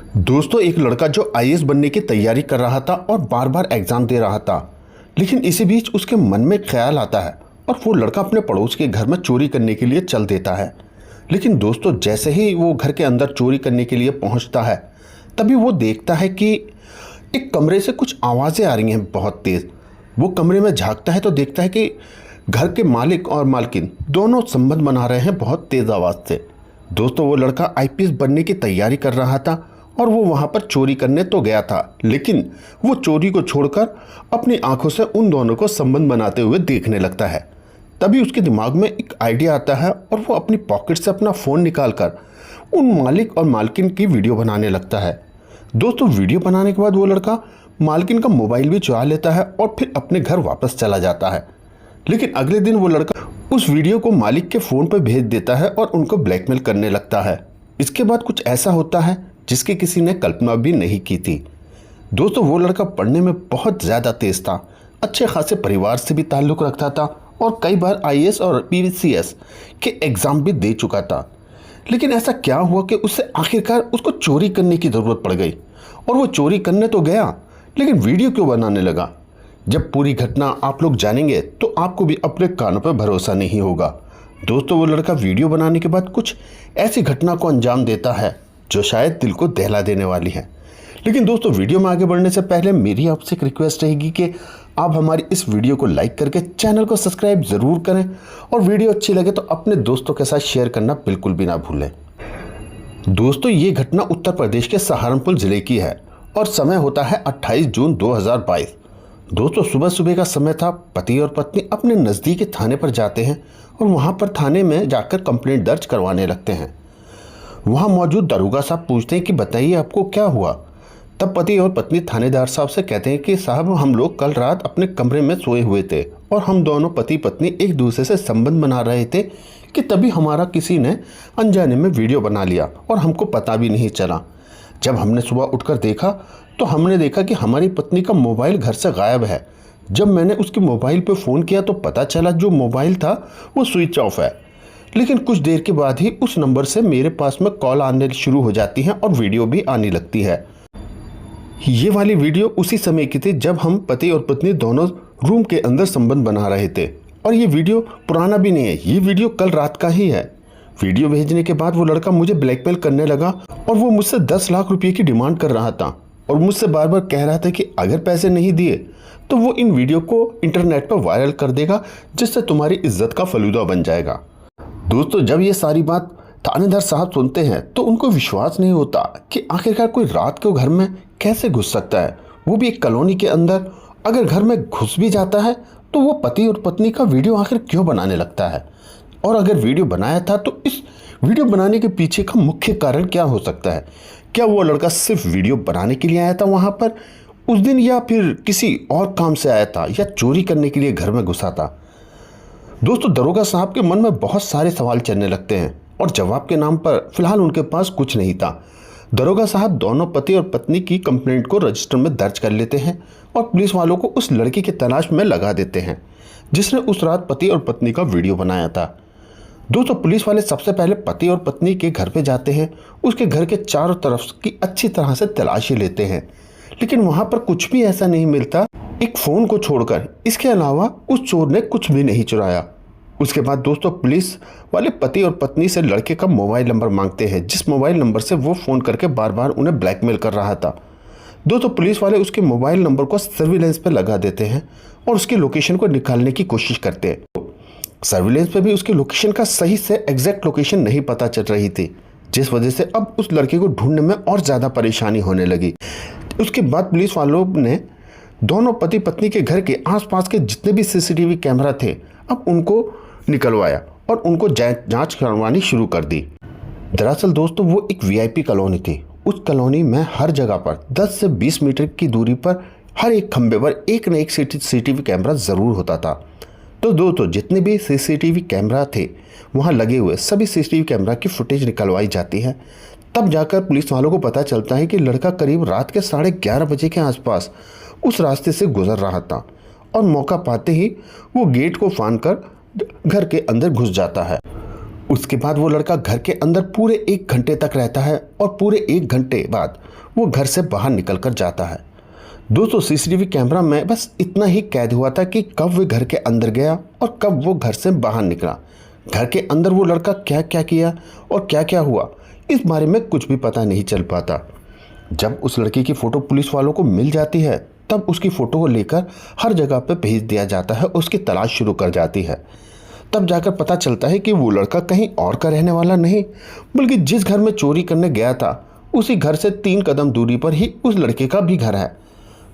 दोस्तों, एक लड़का जो आईएएस बनने की तैयारी कर रहा था और बार बार एग्ज़ाम दे रहा था, लेकिन इसी बीच उसके मन में ख्याल आता है और वो लड़का अपने पड़ोस के घर में चोरी करने के लिए चल देता है। लेकिन दोस्तों, जैसे ही वो घर के अंदर चोरी करने के लिए पहुंचता है, तभी वो देखता है कि एक कमरे से कुछ आवाज़ें आ रही हैं बहुत तेज़। वो कमरे में झांकता है तो देखता है कि घर के मालिक और मालकिन दोनों संबंध बना रहे हैं बहुत तेज़ आवाज़ से। दोस्तों, वो लड़का आईपीएस बनने की तैयारी कर रहा था और वो वहाँ पर चोरी करने तो गया था, लेकिन वो चोरी को छोड़कर अपनी आंखों से उन दोनों को संबंध बनाते हुए देखने लगता है। तभी उसके दिमाग में एक आइडिया आता है और वो अपनी पॉकेट से अपना फ़ोन निकालकर उन मालिक और मालकिन की वीडियो बनाने लगता है। दोस्तों, वीडियो बनाने के बाद वो लड़का मालकिन का मोबाइल भी चुरा लेता है और फिर अपने घर वापस चला जाता है। लेकिन अगले दिन वो लड़का उस वीडियो को मालिक के फ़ोन पर भेज देता है और उनको ब्लैकमेल करने लगता है। इसके बाद कुछ ऐसा होता है जिसकी किसी ने कल्पना भी नहीं की थी। दोस्तों, वो लड़का पढ़ने में बहुत ज़्यादा तेज़ था, अच्छे खासे परिवार से भी ताल्लुक़ रखता था और कई बार आईएएस और पीसीएस के एग्ज़ाम भी दे चुका था। लेकिन ऐसा क्या हुआ कि उससे आखिरकार उसको चोरी करने की ज़रूरत पड़ गई और वो चोरी करने तो गया, लेकिन वीडियो क्यों बनाने लगा? जब पूरी घटना आप लोग जानेंगे तो आपको भी अपने कानों पर भरोसा नहीं होगा। दोस्तों, वो लड़का वीडियो बनाने के बाद कुछ ऐसी घटना को अंजाम देता है जो शायद दिल को दहला देने वाली है। लेकिन दोस्तों, वीडियो में आगे बढ़ने से पहले मेरी आपसे एक रिक्वेस्ट रहेगी कि आप हमारी इस वीडियो को लाइक करके चैनल को सब्सक्राइब ज़रूर करें और वीडियो अच्छी लगे तो अपने दोस्तों के साथ शेयर करना बिल्कुल भी ना भूलें। दोस्तों, ये घटना उत्तर प्रदेश के सहारनपुर ज़िले की है और समय होता है 28 जून 2022। दोस्तों, सुबह सुबह का समय था। पति और पत्नी अपने नज़दीकी थाने पर जाते हैं और वहाँ पर थाने में जाकर कंप्लेंट दर्ज करवाने लगते हैं। वहाँ मौजूद दरोगा साहब पूछते हैं कि बताइए आपको क्या हुआ। तब पति और पत्नी थानेदार साहब से कहते हैं कि साहब, हम लोग कल रात अपने कमरे में सोए हुए थे और हम दोनों पति पत्नी एक दूसरे से संबंध बना रहे थे कि तभी हमारा किसी ने अनजाने में वीडियो बना लिया और हमको पता भी नहीं चला। जब हमने सुबह उठकर देखा तो हमने देखा कि हमारी पत्नी का मोबाइल घर से गायब है। जब मैंने उसके मोबाइल पर फ़ोन किया तो पता चला जो मोबाइल था वो स्विच ऑफ है। लेकिन कुछ देर के बाद ही उस नंबर से मेरे पास में कॉल आने शुरू हो जाती हैं और वीडियो भी आने लगती है। ये वाली वीडियो उसी समय की थी जब हम पति और पत्नी दोनों रूम के अंदर संबंध बना रहे थे और ये वीडियो पुराना भी नहीं है, ये वीडियो कल रात का ही है। वीडियो भेजने के बाद वो लड़का मुझे ब्लैकमेल करने लगा और वो मुझसे 10 लाख रुपये की डिमांड कर रहा था और मुझसे बार बार कह रहा था कि अगर पैसे नहीं दिए तो वो इन वीडियो को इंटरनेट पर वायरल कर देगा, जिससे तुम्हारी इज्जत का फलूदा बन जाएगा। दोस्तों, जब ये सारी बात थानेदार साहब सुनते हैं तो उनको विश्वास नहीं होता कि आखिरकार कोई रात को घर में कैसे घुस सकता है, वो भी एक कॉलोनी के अंदर। अगर घर में घुस भी जाता है तो वो पति और पत्नी का वीडियो आखिर क्यों बनाने लगता है, और अगर वीडियो बनाया था तो इस वीडियो बनाने के पीछे का मुख्य कारण क्या हो सकता है? क्या वो लड़का सिर्फ वीडियो बनाने के लिए आया था वहाँ पर उस दिन, या फिर किसी और काम से आया था, या चोरी करने के लिए घर में घुसा था? दोस्तों, दरोगा साहब के मन में बहुत सारे सवाल चलने लगते हैं और जवाब के नाम पर फिलहाल उनके पास कुछ नहीं था। दरोगा साहब दोनों पति और पत्नी की कंप्लेंट को रजिस्टर में दर्ज कर लेते हैं और पुलिस वालों को उस लड़की की तलाश में लगा देते हैं जिसने उस रात पति और पत्नी का वीडियो बनाया था। दोस्तों, पुलिस वाले सबसे पहले पति और पत्नी के घर पे जाते हैं, उसके घर के चारों तरफ की अच्छी तरह से तलाशी लेते हैं, लेकिन वहाँ पर कुछ भी ऐसा नहीं मिलता एक फ़ोन को छोड़कर। इसके अलावा उस चोर ने कुछ भी नहीं चुराया। उसके बाद दोस्तों, पुलिस वाले पति और पत्नी से लड़के का मोबाइल नंबर मांगते हैं, जिस मोबाइल नंबर से वो फ़ोन करके बार बार उन्हें ब्लैकमेल कर रहा था। दोस्तों, पुलिस वाले उसके मोबाइल नंबर को सर्विलेंस पर लगा देते हैं और उसकी लोकेशन को निकालने की कोशिश करते हैं। सर्विलेंस पे भी उसकी लोकेशन का सही से एग्जैक्ट लोकेशन नहीं पता चल रही थी, जिस वजह से अब उस लड़के को ढूंढने में और ज़्यादा परेशानी होने लगी। उसके बाद पुलिस वालों ने दोनों पति पत्नी के घर के आसपास के जितने भी सीसीटीवी कैमरा थे अब उनको निकलवाया और उनको जांच करवानी शुरू कर दी। दरअसल दोस्तों, वो एक वीआईपी कॉलोनी थी। उस कॉलोनी में हर जगह पर 10 से 20 मीटर की दूरी पर हर एक खंबे पर एक न एक सीसीटीवी कैमरा ज़रूर होता था। तो दोस्तों, जितने भी सीसीटीवी कैमरा थे वहाँ लगे हुए सभी सीसीटीवी कैमरा की फुटेज निकलवाई जाती है। तब जाकर पुलिस वालों को पता चलता है कि लड़का करीब रात के 11:30 बजे के आसपास उस रास्ते से गुजर रहा था और मौका पाते ही वो गेट को फांद कर घर के अंदर घुस जाता है। उसके बाद वो लड़का घर के अंदर पूरे 1 घंटे तक रहता है और पूरे 1 घंटे बाद वो घर से बाहर निकल कर जाता है। दोस्तों सीसीटीवी कैमरा में बस इतना ही कैद हुआ था कि कब वो घर के अंदर गया और कब वो घर से बाहर निकला। घर के अंदर वो लड़का क्या क्या किया और क्या क्या हुआ इस बारे में कुछ भी पता नहीं चल पाता। जब उस लड़की की फ़ोटो पुलिस वालों को मिल जाती है तब उसकी फ़ोटो को लेकर हर जगह पर भेज दिया जाता है, उसकी तलाश शुरू कर जाती है। तब जाकर पता चलता है कि वो लड़का कहीं और का रहने वाला नहीं बल्कि जिस घर में चोरी करने गया था उसी घर से 3 कदम दूरी पर ही उस लड़के का भी घर है।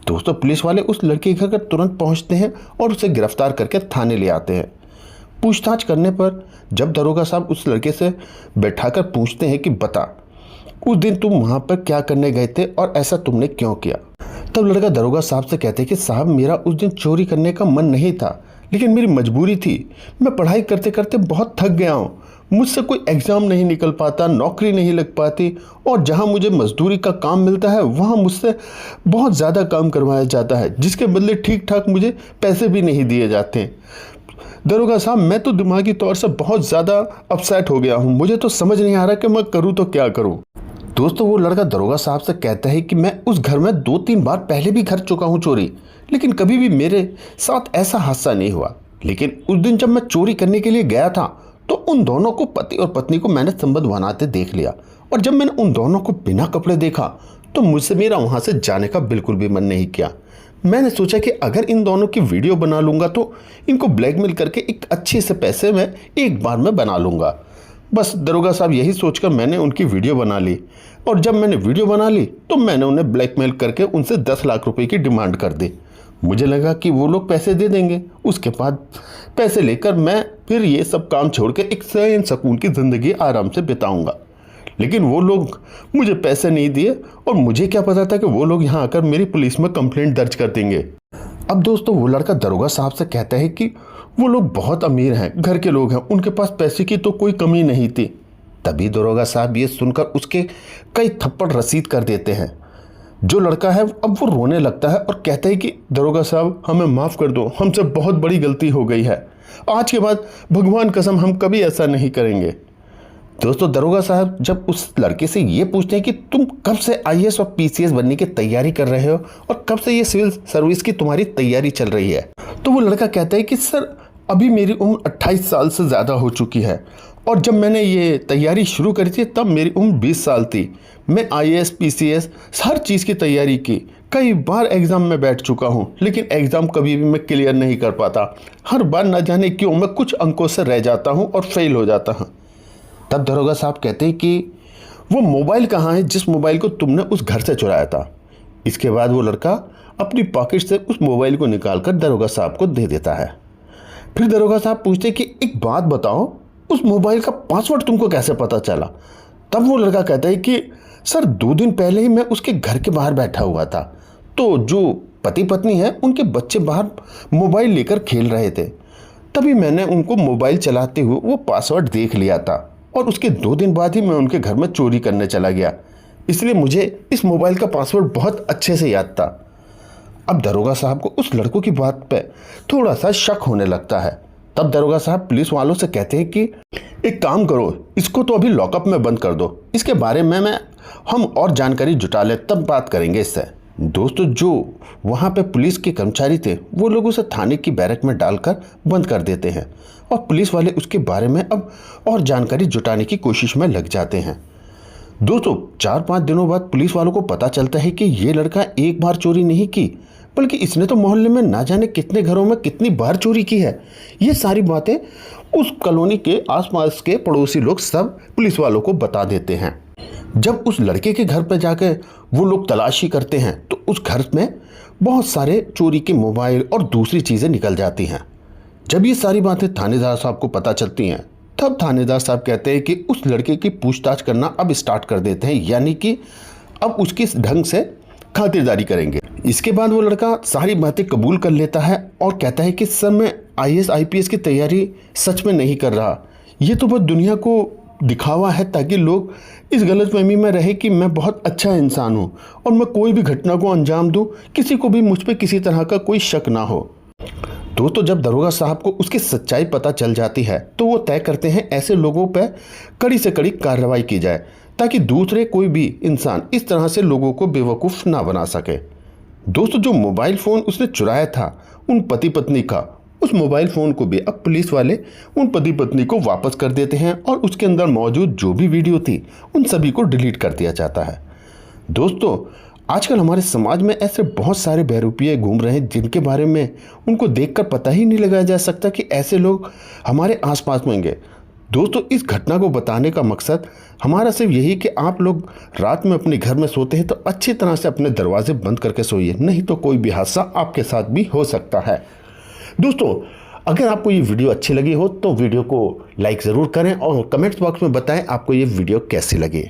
दोस्तों पुलिस वाले उस लड़के के घर तुरंत पहुंचते हैं और उसे गिरफ्तार करके थाने ले आते हैं। पूछताछ करने पर जब दरोगा साहब उस लड़के से बैठाकर पूछते हैं कि बता उस दिन तुम वहाँ पर क्या करने गए थे और ऐसा तुमने क्यों किया, तब लड़का दरोगा साहब से कहते हैं कि साहब मेरा उस दिन चोरी करने का मन नहीं था लेकिन मेरी मजबूरी थी। मैं पढ़ाई करते करते बहुत थक गया हूँ, मुझसे कोई एग्ज़ाम नहीं निकल पाता, नौकरी नहीं लग पाती और जहाँ मुझे मजदूरी का काम मिलता है वहाँ मुझसे बहुत ज़्यादा काम करवाया जाता है जिसके बदले ठीक ठाक मुझे पैसे भी नहीं दिए जाते। दरोगा साहब मैं तो दिमागी तौर से बहुत ज़्यादा अपसेट हो गया हूँ, मुझे तो समझ नहीं आ रहा कि मैं करूँ तो क्या करूँ। दोस्तों वो लड़का दरोगा साहब से कहता है कि मैं उस घर में 2-3 बार पहले भी कर चुका हूँ चोरी, लेकिन कभी भी मेरे साथ ऐसा हादसा नहीं हुआ। लेकिन उस दिन जब मैं चोरी करने के लिए गया था तो उन दोनों को, पति और पत्नी को, मैंने संबंध बनाते देख लिया और जब मैंने उन दोनों को बिना कपड़े देखा तो मुझसे मेरा वहाँ से जाने का बिल्कुल भी मन नहीं किया। मैंने सोचा कि अगर इन दोनों की वीडियो बना लूँगा तो इनको ब्लैकमेल करके एक अच्छे से पैसे में एक बार में बना लूँगा। बस दरोगा साहब यही सोचकर मैंने उनकी वीडियो बना ली और जब मैंने वीडियो बना ली तो मैंने उन्हें ब्लैकमेल करके उनसे 10 लाख रुपए की डिमांड कर दी। मुझे लगा कि वो लोग पैसे दे देंगे, उसके बाद पैसे लेकर मैं फिर ये सब काम छोड़ के एक चैन सुकून की ज़िंदगी आराम से बिताऊंगा। लेकिन वो लोग मुझे पैसे नहीं दिए और मुझे क्या पता था कि वो लोग यहाँ आकर मेरी पुलिस में कंप्लेंट दर्ज कर देंगे। अब दोस्तों वो लड़का दरोगा साहब से कहता है कि वो लोग बहुत अमीर हैं, घर के लोग हैं, उनके पास पैसे की तो कोई कमी नहीं थी। तभी दरोगा साहब ये सुनकर उसके कई थप्पड़ रसीद कर देते हैं। जो लड़का है अब वो रोने लगता है और कहता है कि दरोगा साहब हमें माफ़ कर दो, हमसे बहुत बड़ी गलती हो गई है, आज के बाद भगवान कसम हम कभी ऐसा नहीं करेंगे। दोस्तों दरोगा साहब जब उस लड़के से ये पूछते हैं कि तुम कब से आईएएस और पीसीएस बनने की तैयारी कर रहे हो और कब से ये सिविल सर्विस की तुम्हारी तैयारी चल रही है, तो वो लड़का कहता है कि सर अभी मेरी उम्र 28 साल से ज़्यादा हो चुकी है और जब मैंने ये तैयारी शुरू करी थी तब मेरी उम्र 20 साल थी। मैं आईएएस पीसीएस हर चीज़ की तैयारी की, कई बार एग्ज़ाम में बैठ चुका हूँ लेकिन एग्ज़ाम कभी भी मैं क्लियर नहीं कर पाता। हर बार न जाने क्यों मैं कुछ अंकों से रह जाता हूँ और फेल हो जाता हूँ। तब दरोगा साहब कहते हैं कि वो मोबाइल कहाँ है जिस मोबाइल को तुमने उस घर से चुराया था। इसके बाद वो लड़का अपनी पॉकेट से उस मोबाइल को निकाल कर दरोगा साहब को दे देता है। फिर दरोगा साहब पूछते कि एक बात बताओ, उस मोबाइल का पासवर्ड तुमको कैसे पता चला? तब वो लड़का कहता है कि सर 2 दिन पहले ही मैं उसके घर के बाहर बैठा हुआ था, तो जो पति पत्नी है उनके बच्चे बाहर मोबाइल लेकर खेल रहे थे, तभी मैंने उनको मोबाइल चलाते हुए वो पासवर्ड देख लिया था और उसके 2 दिन बाद ही मैं उनके घर में चोरी करने चला गया, इसलिए मुझे इस मोबाइल का पासवर्ड बहुत अच्छे से याद था। अब दरोगा साहब को उस लड़कों की बात पे थोड़ा सा शक होने लगता है। तब दरोगा साहब पुलिस वालों से कहते हैं कि एक काम करो, इसको तो अभी लॉकअप में बंद कर दो, इसके बारे में हम और जानकारी जुटा ले तब बात करेंगे इससे। दोस्तों जो वहाँ पे पुलिस के कर्मचारी थे वो लोग उसे थाने की बैरक में डालकर बंद कर देते हैं और पुलिस वाले उसके बारे में अब और जानकारी जुटाने की कोशिश में लग जाते हैं। दोस्तों 4-5 दिनों बाद पुलिस वालों को पता चलता है कि ये लड़का एक बार चोरी नहीं की बल्कि इसने तो मोहल्ले में ना जाने कितने घरों में कितनी बार चोरी की है। ये सारी बातें उस कॉलोनी के आसपास के पड़ोसी लोग सब पुलिस वालों को बता देते हैं। जब उस लड़के के घर पर जाकर वो लोग तलाशी करते हैं तो उस घर में बहुत सारे चोरी के मोबाइल और दूसरी चीज़ें निकल जाती हैं। जब ये सारी बातें थानेदार साहब को पता चलती हैं तब थानेदार साहब कहते हैं कि उस लड़के की पूछताछ करना अब स्टार्ट कर देते हैं, यानी कि अब उसकी ढंग से खातिरदारी करेंगे। इसके बाद वो लड़का सारी बातें कबूल कर लेता है और कहता है कि सर मैं आईएएस आईपीएस की तैयारी सच में नहीं कर रहा, ये तो बस दुनिया को दिखावा है ताकि लोग इस गलतफहमी में रहे कि मैं बहुत अच्छा इंसान हूँ और मैं कोई भी घटना को अंजाम दूँ, किसी को भी मुझ पर किसी तरह का कोई शक ना हो। दोस्तों, जब दरोगा साहब को उसकी सच्चाई पता चल जाती है तो वो तय करते हैं ऐसे लोगों पर कड़ी से कड़ी कार्रवाई की जाए ताकि दूसरे कोई भी इंसान इस तरह से लोगों को बेवकूफ़ ना बना सके। दोस्तों, जो मोबाइल फ़ोन उसने चुराया था उन पति पत्नी का, उस मोबाइल फ़ोन को भी अब पुलिस वाले उन पति पत्नी को वापस कर देते हैं और उसके अंदर मौजूद जो भी वीडियो थी उन सभी को डिलीट कर दिया जाता है। दोस्तों, आजकल हमारे समाज में ऐसे बहुत सारे बहरूपिये घूम रहे हैं जिनके बारे में उनको देखकर पता ही नहीं लगाया जा सकता कि ऐसे लोग हमारे आसपास में होंगे। दोस्तों, इस घटना को बताने का मकसद हमारा सिर्फ यही कि आप लोग रात में अपने घर में सोते हैं तो अच्छी तरह से अपने दरवाजे बंद करके सोइए, नहीं तो कोई भी हादसा आपके साथ भी हो सकता है। दोस्तों, अगर आपको ये वीडियो अच्छी लगी हो तो वीडियो को लाइक ज़रूर करें और कमेंट्स बॉक्स में बताएं आपको ये वीडियो कैसी लगी।